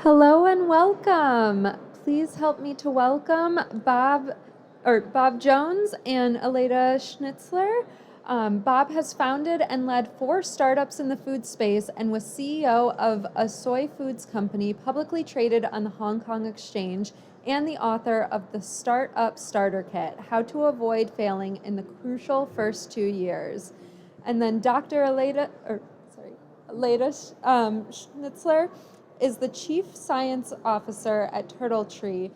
Hello and welcome. Please help me to welcome Bob Jones and Aletta Schnitzler. Bob has founded and led 4 startups in the food space and was CEO of a soy foods company publicly traded on the Hong Kong Exchange and the author of the Startup Starter Kit, How to Avoid Failing in the Crucial First 2 Years. And then Dr. Aletta Schnitzler is the Chief Science Officer at TurtleTree,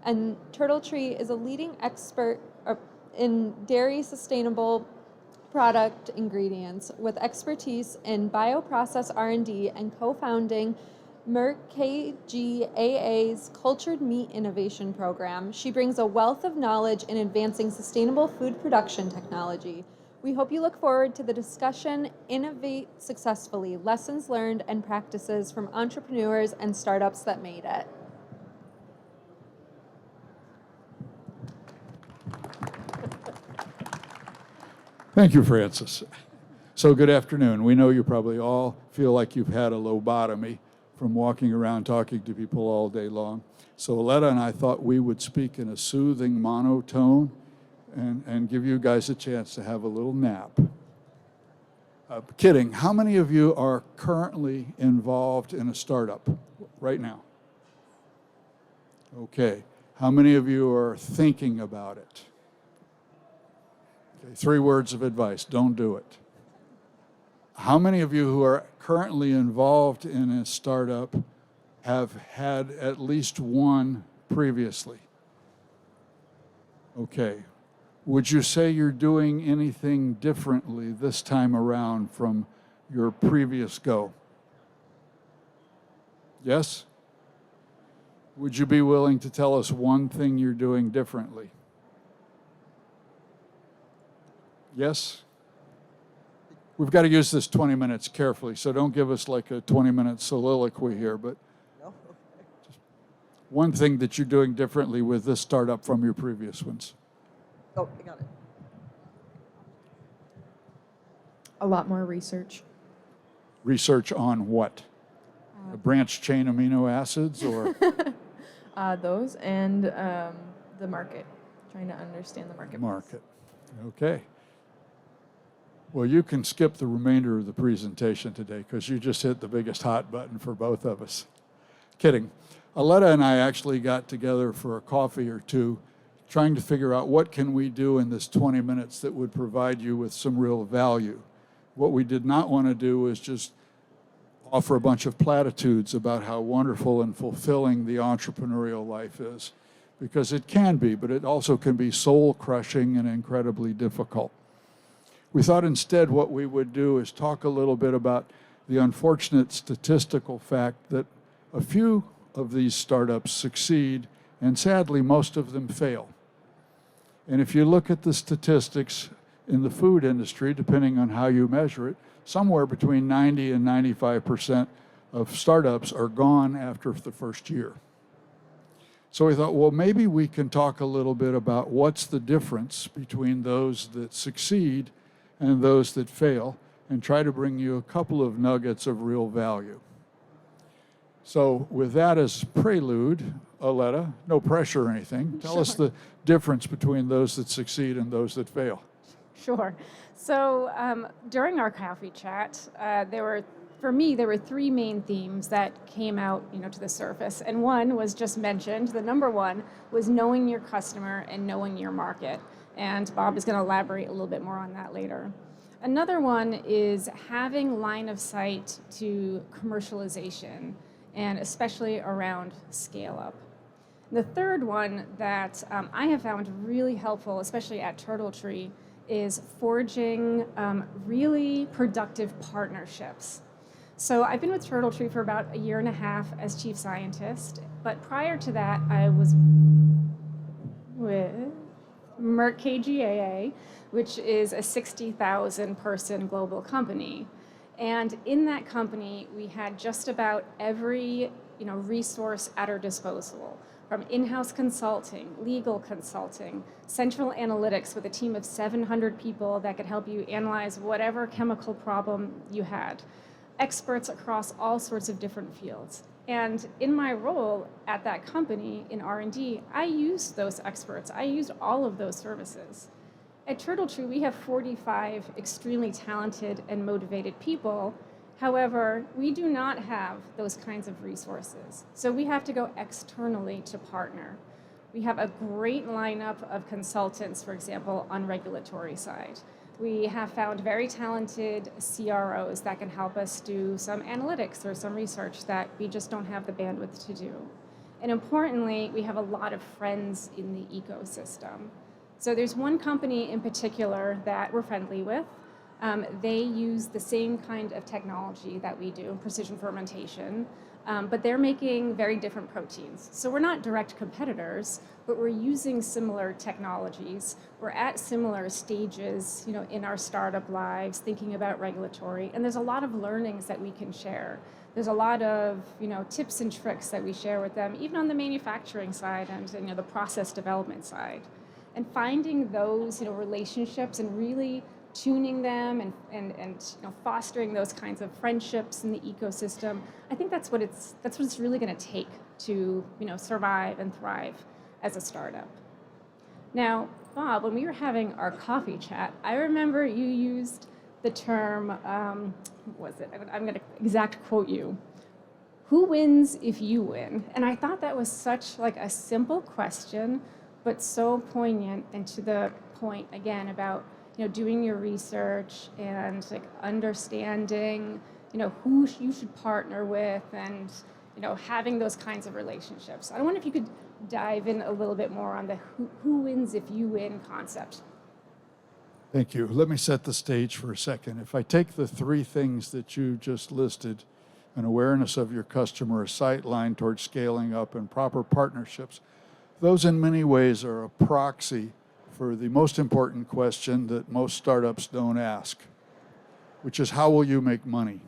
and TurtleTree is a leading expert in dairy sustainable product ingredients with expertise in bioprocess R&D and co-founding Merck KGaA's Cultured Meat Innovation Program. She brings a wealth of knowledge in advancing sustainable food production technology. We hope you look forward to the discussion, Innovate Successfully, Lessons Learned and Practices from Entrepreneurs and Startups That Made It. Thank you, Francis. So good afternoon. We know you probably all feel like you've had a lobotomy from walking around talking to people all day long. So Aletta and I thought we would speak in a soothing monotone and give you guys a chance to have a little nap. Kidding. How many of you are currently involved in a startup right now? Okay. How many of you are thinking about it? Okay, 3 words of advice. Don't do it. How many of you who are currently involved in a startup have had at least one previously? Okay. Would you say you're doing anything differently this time around from your previous go? Yes? Would you be willing to tell us one thing you're doing differently? Yes? We've got to use this 20 minutes carefully, so don't give us like a 20-minute soliloquy here, but just one thing that you're doing differently with this startup from your previous ones. Oh, I got it. A lot more research. Research on what? A branched chain amino acids or? Those and the market, trying to understand the market. Market. Okay. Well, you can skip the remainder of the presentation today because you just hit the biggest hot button for both of us. Kidding. Aletta and I actually got together for a coffee or two trying to figure out what can we do in this 20 minutes that would provide you with some real value. What we did not want to do is just offer a bunch of platitudes about how wonderful and fulfilling the entrepreneurial life is, because it can be, but it also can be soul-crushing and incredibly difficult. We thought instead what we would do is talk a little bit about the unfortunate statistical fact that a few of these startups succeed, and sadly, most of them fail. And if you look at the statistics in the food industry, depending on how you measure it, somewhere between 90 and 95% of startups are gone after the first year. So we thought, well, maybe we can talk a little bit about what's the difference between those that succeed and those that fail, and try to bring you a couple of nuggets of real value. So with that as prelude, Aletta, no pressure or anything, tell us the difference between those that succeed and those that fail. Sure. So during our coffee chat, there were 3 main themes that came out, to the surface. And one was just mentioned. The number one was knowing your customer and knowing your market. And Bob is going to elaborate a little bit more on that later. Another one is having line of sight to commercialization, and especially around scale up. The third one that I have found really helpful, especially at TurtleTree, is forging really productive partnerships. So I've been with TurtleTree for about 1.5 years as chief scientist, but prior to that I was with Merck KGaA, which is a 60,000 person global company. And in that company, we had just about every resource at our disposal, from in-house consulting, legal consulting, central analytics with a team of 700 people that could help you analyze whatever chemical problem you had, experts across all sorts of different fields. And in my role at that company in R&D, I used those experts. I used all of those services. At TurtleTree, we have 45 extremely talented and motivated people. However, we do not have those kinds of resources. So we have to go externally to partner. We have a great lineup of consultants, for example, on regulatory side. We have found very talented CROs that can help us do some analytics or some research that we just don't have the bandwidth to do. And importantly, we have a lot of friends in the ecosystem. So there's one company in particular that we're friendly with. They use the same kind of technology that we do, precision fermentation, but they're making very different proteins. So we're not direct competitors, but we're using similar technologies. We're at similar stages, in our startup lives, thinking about regulatory, and there's a lot of learnings that we can share. There's a lot of, tips and tricks that we share with them, even on the manufacturing side and, the process development side. And finding those, relationships and really tuning them and fostering those kinds of friendships in the ecosystem. I think that's what it's really going to take to survive and thrive as a startup. Now, Bob, when we were having our coffee chat, I remember you used the term, what was it? I'm going to exact quote you. Who wins if you win? And I thought that was such like a simple question, but so poignant and to the point again about doing your research and like understanding who you should partner with and having those kinds of relationships. I wonder if you could dive in a little bit more on the who wins if you win concept. Thank you. Let me set the stage for a second. If I take the three things that you just listed, an awareness of your customer, a sight line towards scaling up, and proper partnerships, those in many ways are a proxy for the most important question that most startups don't ask, which is how will you make money?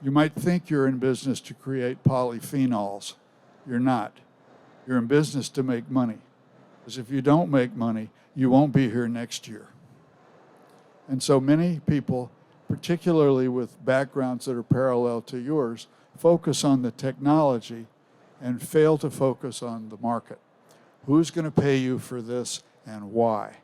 You might think you're in business to create polyphenols. You're not. You're in business to make money. Because if you don't make money, you won't be here next year. And so many people, particularly with backgrounds that are parallel to yours, focus on the technology and fail to focus on the market. Who's going to pay you for this and why?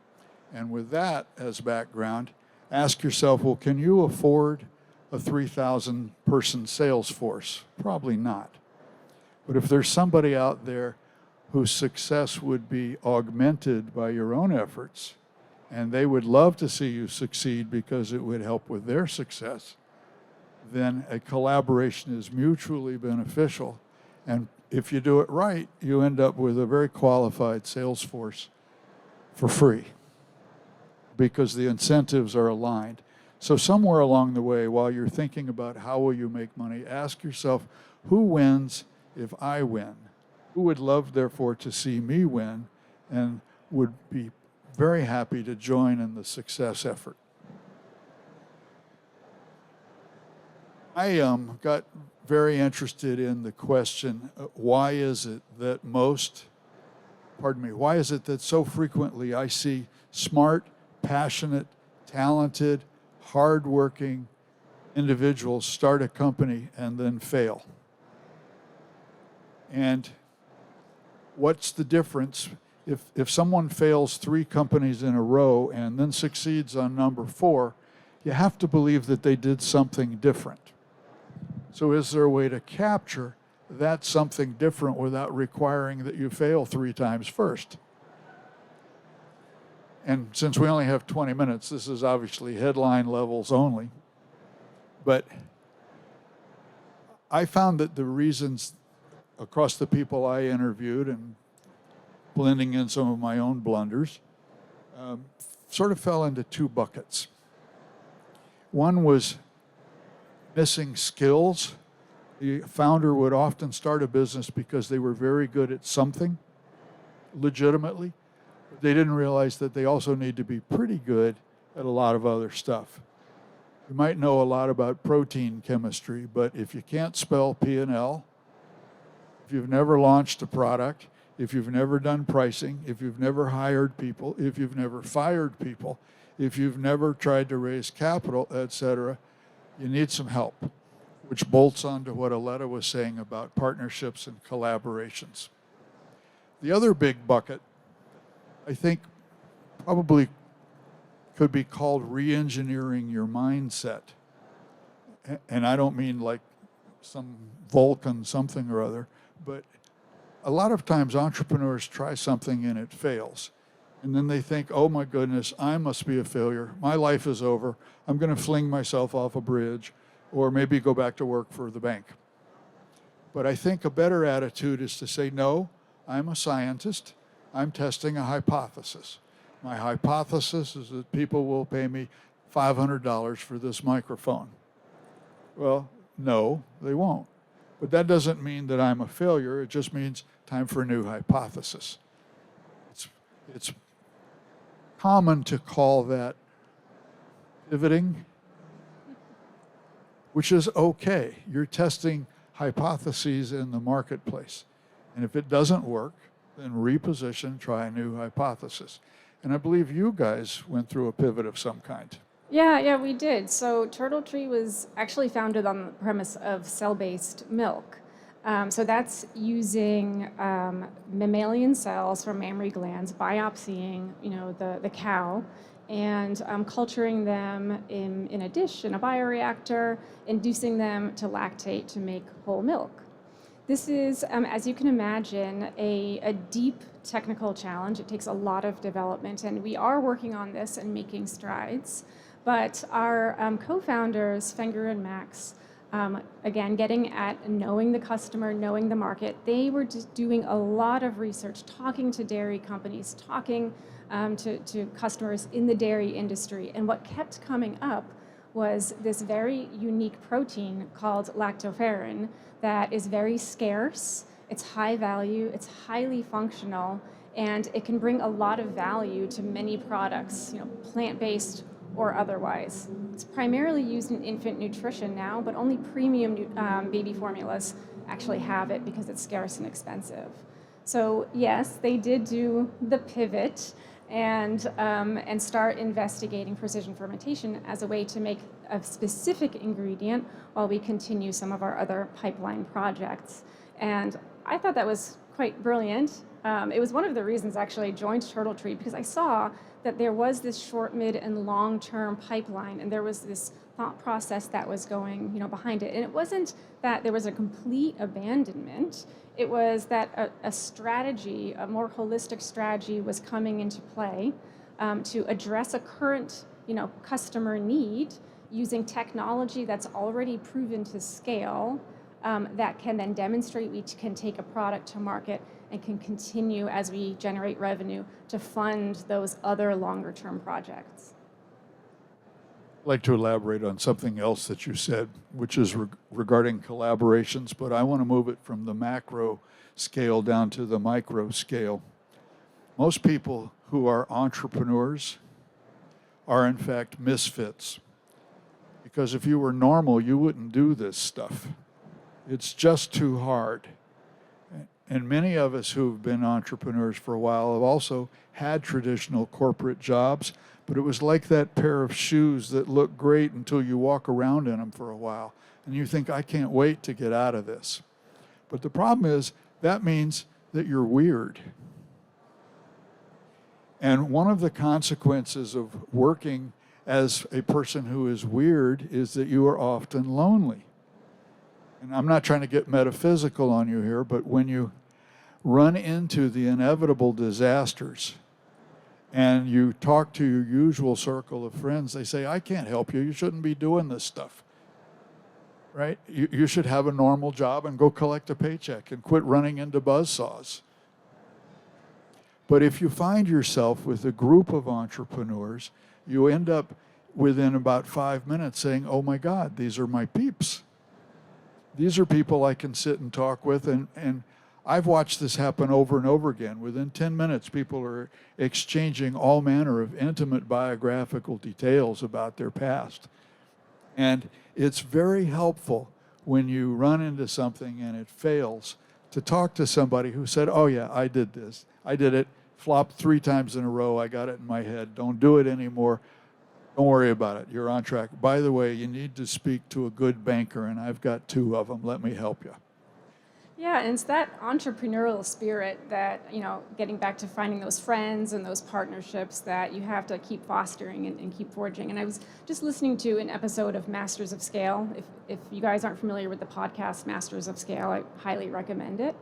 And with that as background, ask yourself, well, can you afford a 3,000 person sales force? Probably not. But if there's somebody out there whose success would be augmented by your own efforts, and they would love to see you succeed because it would help with their success, then a collaboration is mutually beneficial. And if you do it right, you end up with a very qualified sales force for free because the incentives are aligned. So somewhere along the way, while you're thinking about how will you make money, ask yourself, who wins if I win? Who would love, therefore, to see me win and would be very happy to join in the success effort? I got very interested in the question, why is it that so frequently I see smart, passionate, talented, hardworking individuals start a company and then fail? And what's the difference if someone fails 3 companies in a row and then succeeds on number 4? You have to believe that they did something different. So is there a way to capture that something different without requiring that you fail 3 times first? And since we only have 20 minutes, this is obviously headline levels only. But I found that the reasons across the people I interviewed and blending in some of my own blunders, sort of fell into 2 buckets. One was missing skills. The founder would often start a business because they were very good at something, legitimately. They didn't realize that they also need to be pretty good at a lot of other stuff. You might know a lot about protein chemistry, but if you can't spell P&L, if you've never launched a product, if you've never done pricing, if you've never hired people, if you've never fired people, if you've never tried to raise capital, etc., you need some help. which bolts onto what Aletta was saying about partnerships and collaborations. The other big bucket, I think, probably could be called re-engineering your mindset. And I don't mean like some Vulcan something or other, but a lot of times entrepreneurs try something and it fails. And then they think, oh my goodness, I must be a failure. My life is over. I'm going to fling myself off a bridge or maybe go back to work for the bank. But I think a better attitude is to say, no, I'm a scientist. I'm testing a hypothesis. My hypothesis is that people will pay me $500 for this microphone. Well, no, they won't. But that doesn't mean that I'm a failure. It just means time for a new hypothesis. It's common to call that pivoting, which is okay. You're testing hypotheses in the marketplace. And if it doesn't work, then reposition, try a new hypothesis. And I believe you guys went through a pivot of some kind. Yeah, we did. So TurtleTree was actually founded on the premise of cell-based milk. So that's using mammalian cells from mammary glands, biopsying, the cow, and culturing them in a dish, in a bioreactor, inducing them to lactate to make whole milk. This is, as you can imagine, a deep technical challenge. It takes a lot of development, and we are working on this and making strides. But our co-founders, Fenger and Max, again, getting at knowing the customer, knowing the market, they were just doing a lot of research, talking to dairy companies, talking to customers in the dairy industry. And what kept coming up was this very unique protein called lactoferrin that is very scarce, it's high value, it's highly functional, and it can bring a lot of value to many products, plant-based or otherwise. It's primarily used in infant nutrition now, but only premium baby formulas actually have it because it's scarce and expensive. So yes, they did do the pivot and start investigating precision fermentation as a way to make a specific ingredient while we continue some of our other pipeline projects. And I thought that was quite brilliant. It was one of the reasons actually I joined TurtleTree, because I saw that there was this short, mid, and long-term pipeline, and there was this thought process that was going, behind it. And it wasn't that there was a complete abandonment. It was that a strategy, a more holistic strategy, was coming into play to address a current, customer need using technology that's already proven to scale, that can then demonstrate we can take a product to market and can continue as we generate revenue to fund those other longer-term projects. I'd like to elaborate on something else that you said, which is regarding collaborations, but I want to move it from the macro scale down to the micro scale. Most people who are entrepreneurs are in fact misfits, because if you were normal, you wouldn't do this stuff. It's just too hard. And many of us who've been entrepreneurs for a while have also had traditional corporate jobs, but it was like that pair of shoes that look great until you walk around in them for a while. And you think, I can't wait to get out of this. But the problem is, that means that you're weird. And one of the consequences of working as a person who is weird is that you are often lonely. And I'm not trying to get metaphysical on you here, but when you run into the inevitable disasters and you talk to your usual circle of friends, they say, I can't help you. You shouldn't be doing this stuff, right? You should have a normal job and go collect a paycheck and quit running into buzzsaws. But if you find yourself with a group of entrepreneurs, you end up within about 5 minutes saying, oh my God, these are my peeps. These are people I can sit and talk with, and I've watched this happen over and over again. Within 10 minutes, people are exchanging all manner of intimate biographical details about their past. And it's very helpful when you run into something and it fails to talk to somebody who said, oh yeah, I did this. I did it, flopped 3 times in a row, I got it in my head, don't do it anymore. Don't worry about it. You're on track. By the way, you need to speak to a good banker, and I've got 2 of them. Let me help you. Yeah, and it's that entrepreneurial spirit that, getting back to finding those friends and those partnerships that you have to keep fostering and keep forging. And I was just listening to an episode of Masters of Scale. If you guys aren't familiar with the podcast Masters of Scale, I highly recommend it.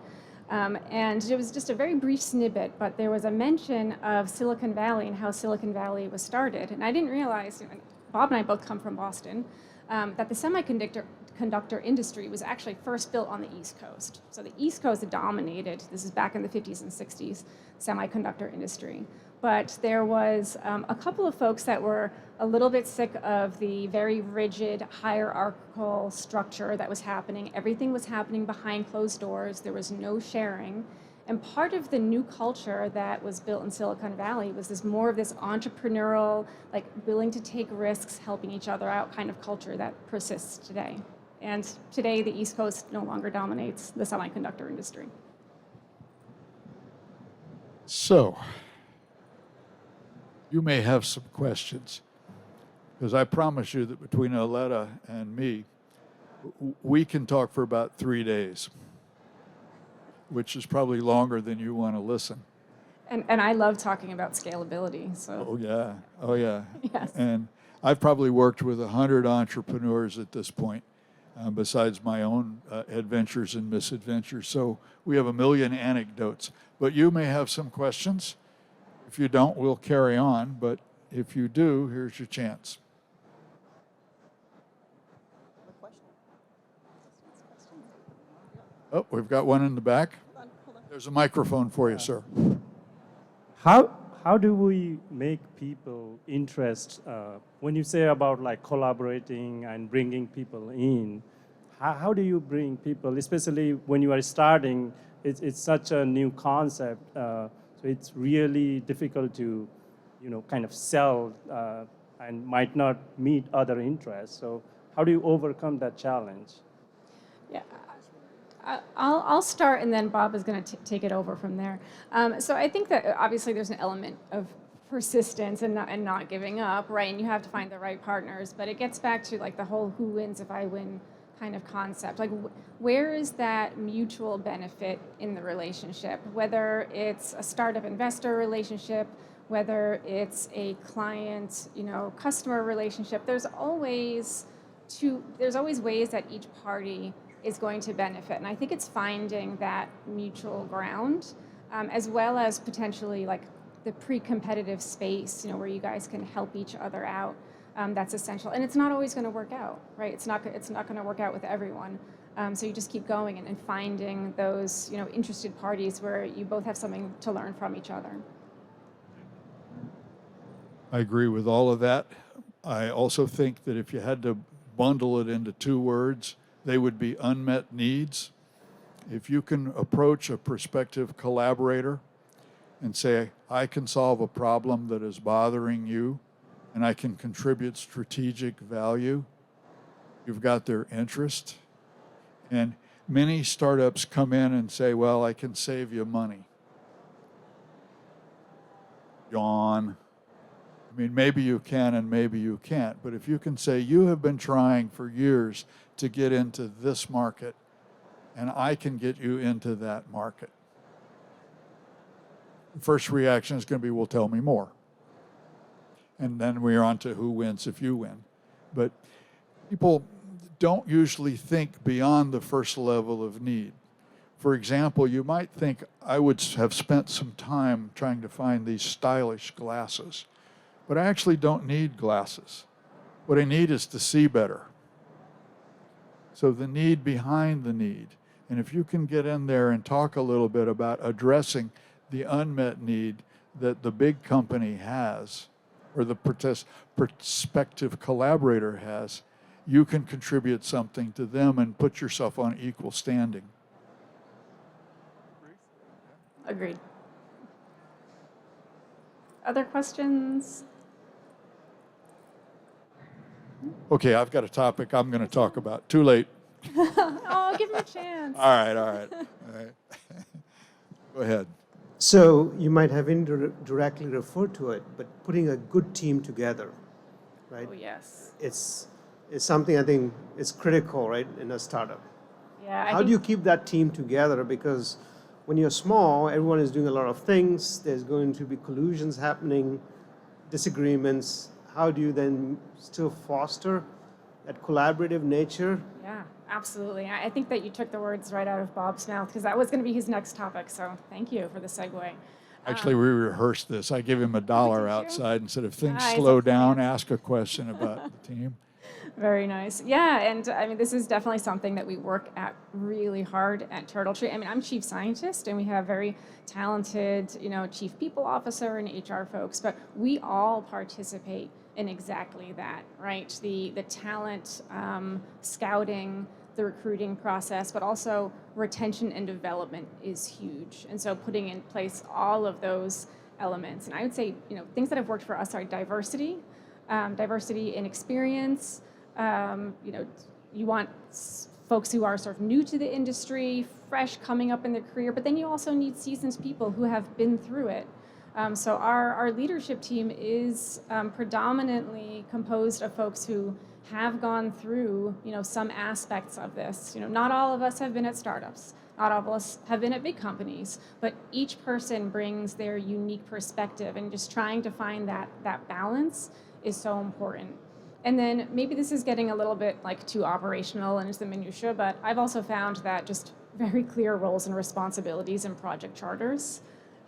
And it was just a very brief snippet, but there was a mention of Silicon Valley and how Silicon Valley was started. And I didn't realize, Bob and I both come from Boston, that the semiconductor industry was actually first built on the East Coast. So the East Coast dominated, this is back in the 50s and 60s, semiconductor industry. But there was a couple of folks that were a little bit sick of the very rigid hierarchical structure that was happening. Everything was happening behind closed doors. There was no sharing. And part of the new culture that was built in Silicon Valley was this more of this entrepreneurial, like willing to take risks, helping each other out kind of culture that persists today. And today, the East Coast no longer dominates the semiconductor industry. So, you may have some questions, because I promise you that between Aletta and me, we can talk for about 3 days, which is probably longer than you want to listen. And I love talking about scalability. So. Oh yeah. Yes. And I've probably worked with 100 entrepreneurs at this point, besides my own adventures and misadventures. So we have a million anecdotes. But you may have some questions. If you don't, we'll carry on. But if you do, here's your chance. Oh, we've got one in the back. There's a microphone for you, sir. How do we make people interest when you say about like collaborating and bringing people in? How do you bring people, especially when you are starting? It's such a new concept, so it's really difficult to, kind of sell and might not meet other interests. So how do you overcome that challenge? Yeah. I'll start, and then Bob is going to take it over from there. So I think that obviously there's an element of persistence and not giving up, right? And you have to find the right partners. But it gets back to like the whole who wins if I win kind of concept. Like where is that mutual benefit in the relationship? Whether it's a startup investor relationship, whether it's a client, customer relationship, there's always ways that each party is going to benefit. And I think it's finding that mutual ground, as well as potentially like the pre-competitive space, where you guys can help each other out. That's essential. And it's not always going to work out, right? It's not going to work out with everyone. So you just keep going and finding those, interested parties where you both have something to learn from each other. I agree with all of that. I also think that if you had to bundle it into 2 words, they would be unmet needs. If you can approach a prospective collaborator and say, I can solve a problem that is bothering you, and I can contribute strategic value, you've got their interest. And many startups come in and say, well, I can save you money. Yawn. I mean, maybe you can and maybe you can't. But if you can say, you have been trying for years to get into this market, and I can get you into that market. The first reaction is going to be, well, tell me more. And then we're on to who wins if you win. But people don't usually think beyond the first level of need. For example, you might think, I would have spent some time trying to find these stylish glasses, but I actually don't need glasses. What I need is to see better. So the need behind the need. And if you can get in there and talk a little bit about addressing the unmet need that the big company has, or the prospective collaborator has, you can contribute something to them and put yourself on equal standing. Agreed. Other questions? Okay, I've got a topic I'm going to talk about. Too late. Oh, give him a chance. All right. Go ahead. So you might have indirectly referred to it, but putting a good team together, right? Oh, yes. It's something I think is critical, right, in a startup. Yeah. How do you keep that team together? Because when you're small, everyone is doing a lot of things. There's going to be collusions happening, disagreements. How do you then still foster that collaborative nature? Yeah, absolutely. I think that you took the words right out of Bob's mouth because that was going to be his next topic. So thank you for the segue. Actually, we rehearsed this. I gave him $1 did you? outside and said, if things He's a slow down, plant. ask a question about the team. Very nice. Yeah, and I mean, this is definitely something that we work at really hard at TurtleTree. I mean, I'm chief scientist, and we have very talented, chief people officer and HR folks, but we all participate in exactly that, right? The talent scouting, the recruiting process, but also retention and development is huge. And so putting in place all of those elements. And I would say, things that have worked for us are diversity, diversity in experience. You want folks who are sort of new to the industry, fresh coming up in their career, but then you also need seasoned people who have been through it. So our leadership team is predominantly composed of folks who have gone through, some aspects of this. Not all of us have been at startups. Not all of us have been at big companies, but each person brings their unique perspective, and just trying to find that balance is so important. And then maybe this is getting a little bit too operational and into the minutia, but I've also found that just very clear roles and responsibilities in project charters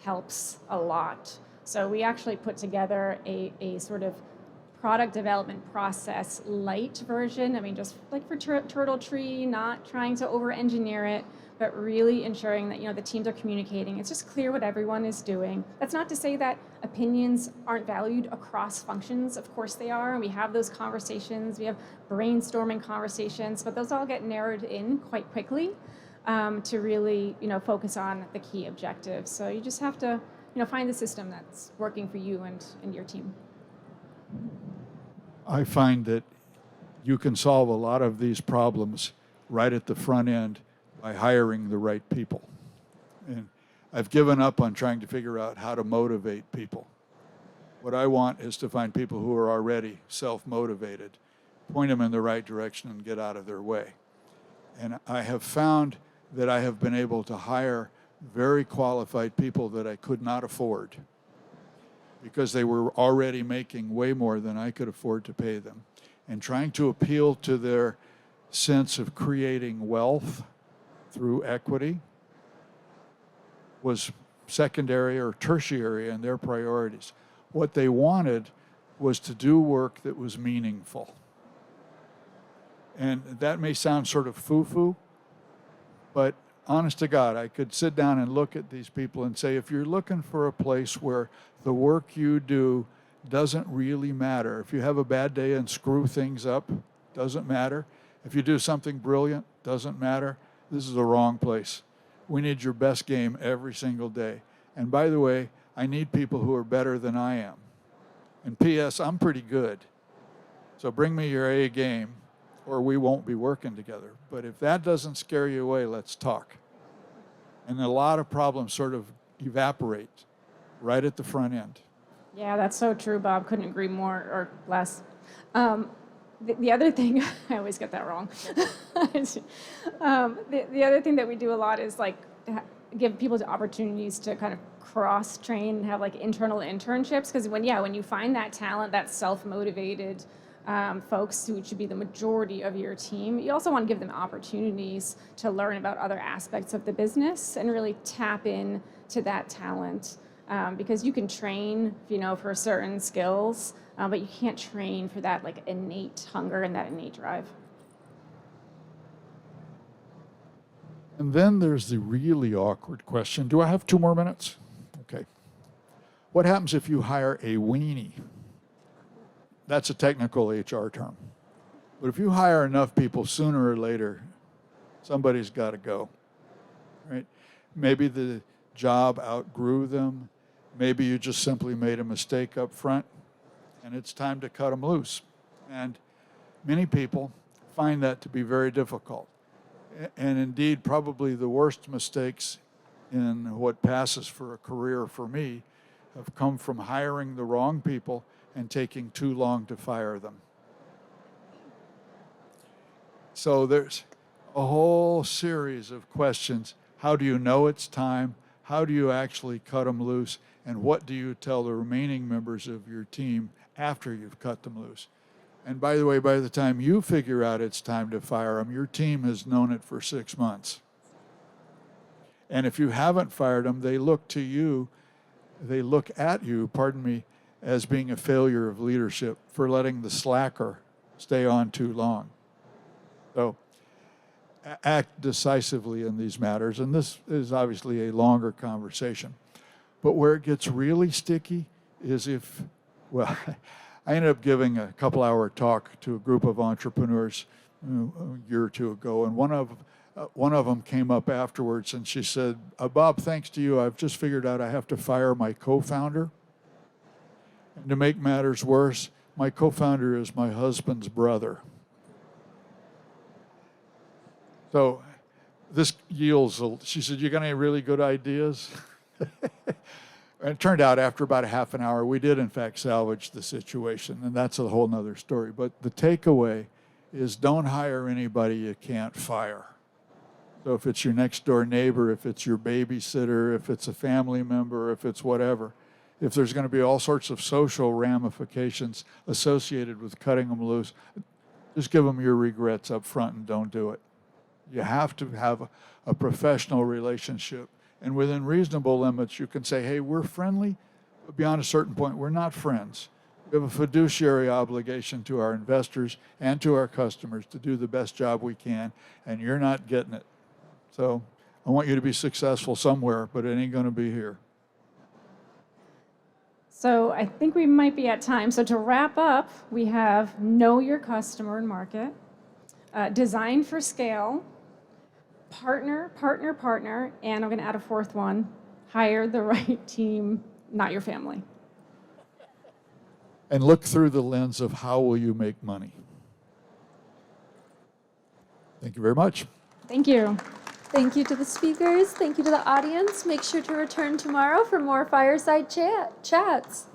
helps a lot. So we actually put together a sort of product development process light version. I mean, just like for TurtleTree, not trying to over-engineer it, but really ensuring that the teams are communicating. It's just clear what everyone is doing. That's not to say that opinions aren't valued across functions. Of course they are. We have those conversations. We have brainstorming conversations, but those all get narrowed in quite quickly to really focus on the key objectives. So you just have to find the system that's working for you and your team. I find that you can solve a lot of these problems right at the front end by hiring the right people. And I've given up on trying to figure out how to motivate people. What I want is to find people who are already self-motivated, point them in the right direction, and get out of their way. And I have found that I have been able to hire very qualified people that I could not afford because they were already making way more than I could afford to pay them. And trying to appeal to their sense of creating wealth through equity was secondary or tertiary in their priorities. What they wanted was to do work that was meaningful. And that may sound sort of foo-foo, but honest to God, I could sit down and look at these people and say, if you're looking for a place where the work you do doesn't really matter, if you have a bad day and screw things up, doesn't matter. If you do something brilliant, doesn't matter. This is the wrong place. We need your best game every single day. And by the way, I need people who are better than I am. And P.S., I'm pretty good. So bring me your A game, or we won't be working together. But if that doesn't scare you away, let's talk. And a lot of problems sort of evaporate right at the front end. Yeah, that's so true, Bob. Couldn't agree more or less. The other thing, I always get that wrong. The other thing that we do a lot is give people the opportunities to kind of cross-train and have internal internships. Because when you find that talent, that self-motivated folks who should be the majority of your team, you also want to give them opportunities to learn about other aspects of the business and really tap in to that talent. Because you can train, for certain skills, but you can't train for that innate hunger and that innate drive. And then there's the really awkward question. Do I have 2 more minutes? Okay. What happens if you hire a weenie? That's a technical HR term. But if you hire enough people, sooner or later, somebody's got to go, right? Maybe the job outgrew them. Maybe you just simply made a mistake up front, and it's time to cut them loose. And many people find that to be very difficult. And indeed, probably the worst mistakes in what passes for a career for me have come from hiring the wrong people and taking too long to fire them. So there's a whole series of questions. How do you know it's time? How do you actually cut them loose? And what do you tell the remaining members of your team after you've cut them loose? And by the way, by the time you figure out it's time to fire them, your team has known it for 6 months. And if you haven't fired them, they look at you, as being a failure of leadership for letting the slacker stay on too long. So act decisively in these matters. And this is obviously a longer conversation. But where it gets really sticky is I ended up giving a couple-hour talk to a group of entrepreneurs a year or two ago, and one of them came up afterwards and she said, Bob, thanks to you, I've just figured out I have to fire my co-founder. And to make matters worse, my co-founder is my husband's brother. So this yields, she said, you got any really good ideas? And it turned out after about a half an hour, we did in fact salvage the situation, and that's a whole nother story. But the takeaway is don't hire anybody you can't fire. So if it's your next door neighbor, if it's your babysitter, if it's a family member, if it's whatever, if there's going to be all sorts of social ramifications associated with cutting them loose, just give them your regrets up front and don't do it. You have to have a professional relationship. And within reasonable limits, you can say, hey, we're friendly, but beyond a certain point, we're not friends. We have a fiduciary obligation to our investors and to our customers to do the best job we can, and you're not getting it. So I want you to be successful somewhere, but it ain't going to be here. So I think we might be at time. So to wrap up, we have know your customer and market, design for scale, partner, and I'm going to add a fourth one, hire the right team, not your family. And look through the lens of how will you make money. Thank you very much. Thank you. Thank you to the speakers. Thank you to the audience. Make sure to return tomorrow for more Fireside Chats.